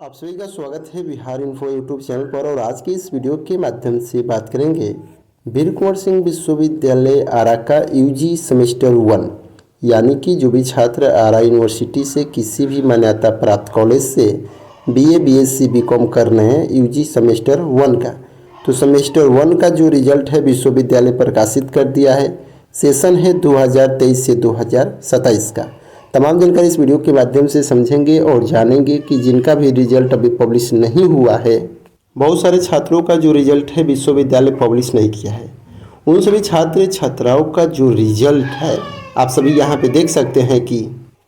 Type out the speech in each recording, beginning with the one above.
आप सभी का स्वागत है बिहार इन्फो यूट्यूब चैनल पर। और आज की इस वीडियो के माध्यम से बात करेंगे वीर कुंवर सिंह विश्वविद्यालय आरा का यूजी सेमेस्टर 1, यानी कि जो भी छात्र आरा यूनिवर्सिटी से किसी भी मान्यता प्राप्त कॉलेज से बीए, बीएससी, बीकॉम कर रहे हैं यूजी सेमेस्टर 1 का, तो सेमेस्टर 1 का जो रिजल्ट है विश्वविद्यालय प्रकाशित कर दिया है। सेशन है 2023 से 2027 का। तमाम जानकारी इस वीडियो के माध्यम से समझेंगे और जानेंगे कि जिनका भी रिजल्ट अभी पब्लिश नहीं हुआ है, बहुत सारे छात्रों का जो रिजल्ट है विश्वविद्यालय पब्लिश नहीं किया है, उन सभी छात्र छात्राओं का जो रिजल्ट है आप सभी यहाँ पे देख सकते हैं कि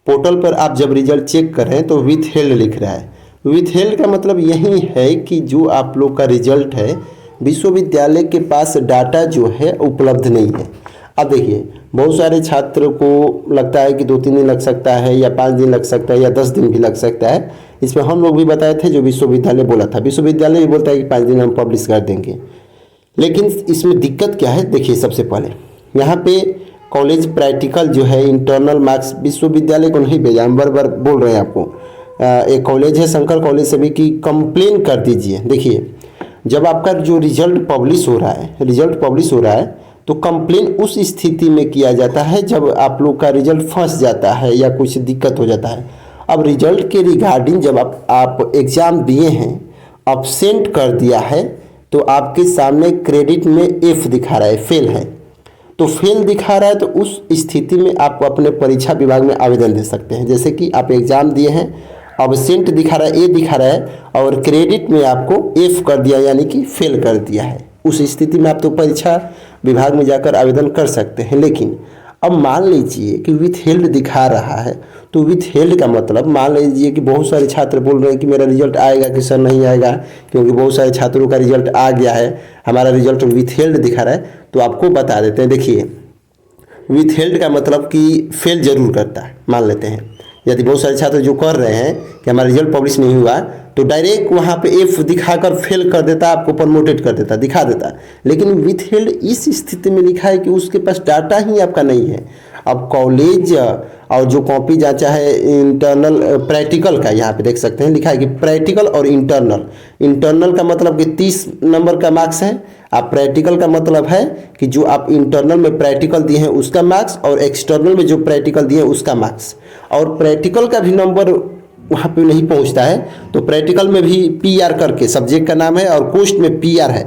पोर्टल पर आप जब रिजल्ट चेक करें तो विथ हेल्ड लिख रहा है। विथ हेल्ड का मतलब यही है कि जो आप लोग का रिजल्ट है विश्वविद्यालय के पास डाटा जो है उपलब्ध नहीं है। अब देखिए, बहुत सारे छात्र को लगता है कि 2-3 दिन लग सकता है या 5 दिन लग सकता है या 10 दिन भी लग सकता है। इसमें हम लोग भी बताए थे, जो विश्वविद्यालय बोला था, विश्वविद्यालय भी बोलता है कि 5 दिन हम पब्लिश कर देंगे। लेकिन इसमें दिक्कत क्या है, देखिए सबसे पहले यहाँ पे कॉलेज प्रैक्टिकल जो है इंटरनल मार्क्स विश्वविद्यालय को नहीं भेजा। हम बार बोल रहे हैं आपको, एक कॉलेज है शंकर कॉलेज सभी की कंप्लेन कर दीजिए। देखिए, जब आपका जो रिजल्ट पब्लिश हो रहा है तो कंप्लेन उस स्थिति में किया जाता है जब आप लोग का रिजल्ट फंस जाता है या कुछ दिक्कत हो जाता है। अब रिजल्ट के रिगार्डिंग जब आप एग्ज़ाम दिए हैं, अब्सेंट कर दिया है, तो आपके सामने क्रेडिट में एफ दिखा रहा है, फेल है। तो फेल दिखा रहा है तो उस स्थिति में आप अपने परीक्षा विभाग में आवेदन दे सकते हैं। जैसे कि आप एग्ज़ाम दिए हैं, अब्सेंट दिखा रहा है, ए दिखा रहा है, और क्रेडिट में आपको एफ कर दिया यानी कि फेल कर दिया है। उस स्थिति में आप तो परीक्षा विभाग में जाकर आवेदन कर सकते हैं। लेकिन अब मान लीजिए कि विथ हेल्ड दिखा रहा है, तो विथ हेल्ड का मतलब मान लीजिए कि बहुत सारे छात्र बोल रहे हैं कि मेरा रिजल्ट आएगा कि सर नहीं आएगा, क्योंकि बहुत सारे छात्रों का रिजल्ट आ गया है, हमारा रिजल्ट विथ हेल्ड दिखा रहा है। तो आपको बता देते हैं, देखिए विथ हेल्ड का मतलब कि फेल जरूर करता है। मान लेते हैं यदि बहुत सारे छात्र जो कर रहे हैं कि हमारा रिजल्ट पब्लिश नहीं हुआ, तो डायरेक्ट वहाँ पे एफ दिखाकर फेल कर देता, आपको प्रमोटेड कर देता, दिखा देता। लेकिन विथ हेल्ड इस स्थिति में लिखा है कि उसके पास डाटा ही आपका नहीं है। अब कॉलेज और जो कॉपी जांचा है इंटरनल प्रैक्टिकल का, यहाँ पे देख सकते हैं लिखा है कि प्रैक्टिकल और इंटरनल का मतलब कि 30 नंबर का मार्क्स है। आप प्रैक्टिकल का मतलब है कि जो आप इंटरनल में प्रैक्टिकल दिए हैं उसका मार्क्स, और एक्सटर्नल में जो प्रैक्टिकल दिए हैं उसका मार्क्स। और प्रैक्टिकल का भी नंबर वहाँ पे नहीं पहुँचता है, तो प्रैक्टिकल में भी पीआर करके सब्जेक्ट का नाम है और पोस्ट में पीआर है,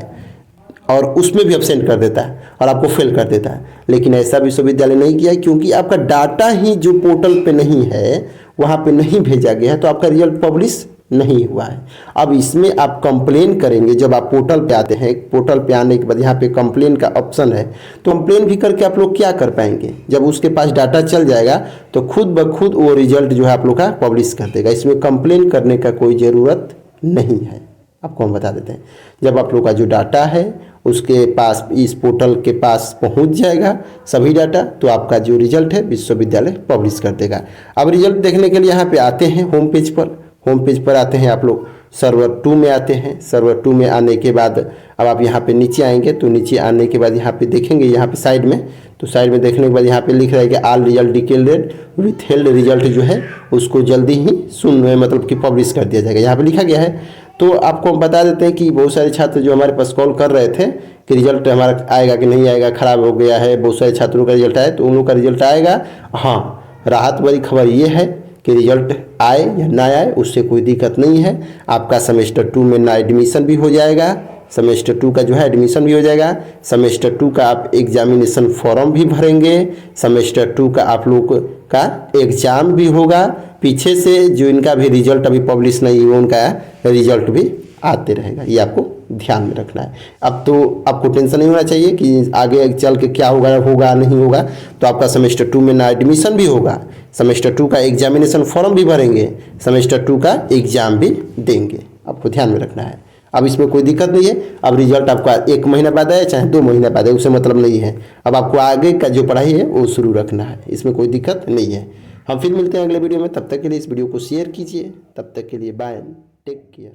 और उसमें भी एब्सेंट कर देता है और आपको फेल कर देता है। लेकिन ऐसा विश्वविद्यालय नहीं किया है, क्योंकि आपका डाटा ही जो पोर्टल पे नहीं है, वहाँ पे नहीं भेजा गया है, तो आपका रिजल्ट पब्लिश नहीं हुआ है। अब इसमें आप कंप्लेन करेंगे। जब आप पोर्टल पे आते हैं, पोर्टल पे आने के बाद यहाँ पे कंप्लेन का ऑप्शन है, तो कंप्लेन भी करके आप लोग क्या कर पाएंगे, जब उसके पास डाटा चल जाएगा तो खुद ब खुद वो रिजल्ट जो है आप लोग का पब्लिश कर देगा। इसमें कंप्लेन करने का कोई ज़रूरत नहीं है। आपको हम बता देते हैं, जब आप लोग का जो डाटा है उसके पास, इस पोर्टल के पास पहुंच जाएगा सभी डाटा, तो आपका जो रिजल्ट है विश्वविद्यालय पब्लिश कर देगा। अब रिजल्ट देखने के लिए यहाँ पे आते हैं होम पेज पर आते हैं आप लोग, सर्वर 2 में आते हैं। सर्वर 2 में आने के बाद अब आप यहाँ पे नीचे आएंगे, तो नीचे आने के बाद यहाँ पे देखेंगे, यहाँ पे साइड में, तो साइड में देखने के बाद यहाँ पे लिख रहा है कि all result declared with held result जो है उसको जल्दी ही मतलब कि पब्लिश कर दिया जाएगा, यहाँ पे लिखा गया है। तो आपको हम बता देते हैं कि बहुत सारे छात्र जो हमारे पास कॉल कर रहे थे कि रिजल्ट हमारा आएगा कि नहीं आएगा, ख़राब हो गया है, बहुत सारे छात्रों का रिजल्ट आया, तो उन लोग का रिजल्ट आएगा। हाँ, राहत भरी खबर ये है कि रिजल्ट आए या ना आए उससे कोई दिक्कत नहीं है। आपका सेमेस्टर 2 में ना एडमिशन भी हो जाएगा, सेमेस्टर 2 का जो है एडमिशन भी हो जाएगा। सेमेस्टर 2 का आप एग्जामिनेशन फॉर्म भी भरेंगे, सेमेस्टर 2 का आप लोग का एग्ज़ाम भी होगा। पीछे से जो इनका भी रिजल्ट अभी पब्लिश नहीं हुआ उनका रिजल्ट भी आते रहेगा, ये आपको ध्यान में रखना है। अब तो आपको टेंशन नहीं होना चाहिए कि आगे चल के क्या होगा नहीं होगा। तो आपका सेमेस्टर 2 में ना एडमिशन भी होगा, सेमेस्टर 2 का एग्जामिनेशन फॉर्म भी भरेंगे, सेमेस्टर 2 का एग्ज़ाम भी देंगे, आपको ध्यान में रखना है। अब इसमें कोई दिक्कत नहीं है। अब रिजल्ट आपका 1 महीना बाद आए चाहे 2 महीना बाद आए, उससे मतलब नहीं है। अब आपको आगे का जो पढ़ाई है वो शुरू रखना है, इसमें कोई दिक्कत नहीं है। हम फिर मिलते हैं अगले वीडियो में, तब तक के लिए इस वीडियो को शेयर कीजिए। तब तक के लिए बाय, टेक केयर।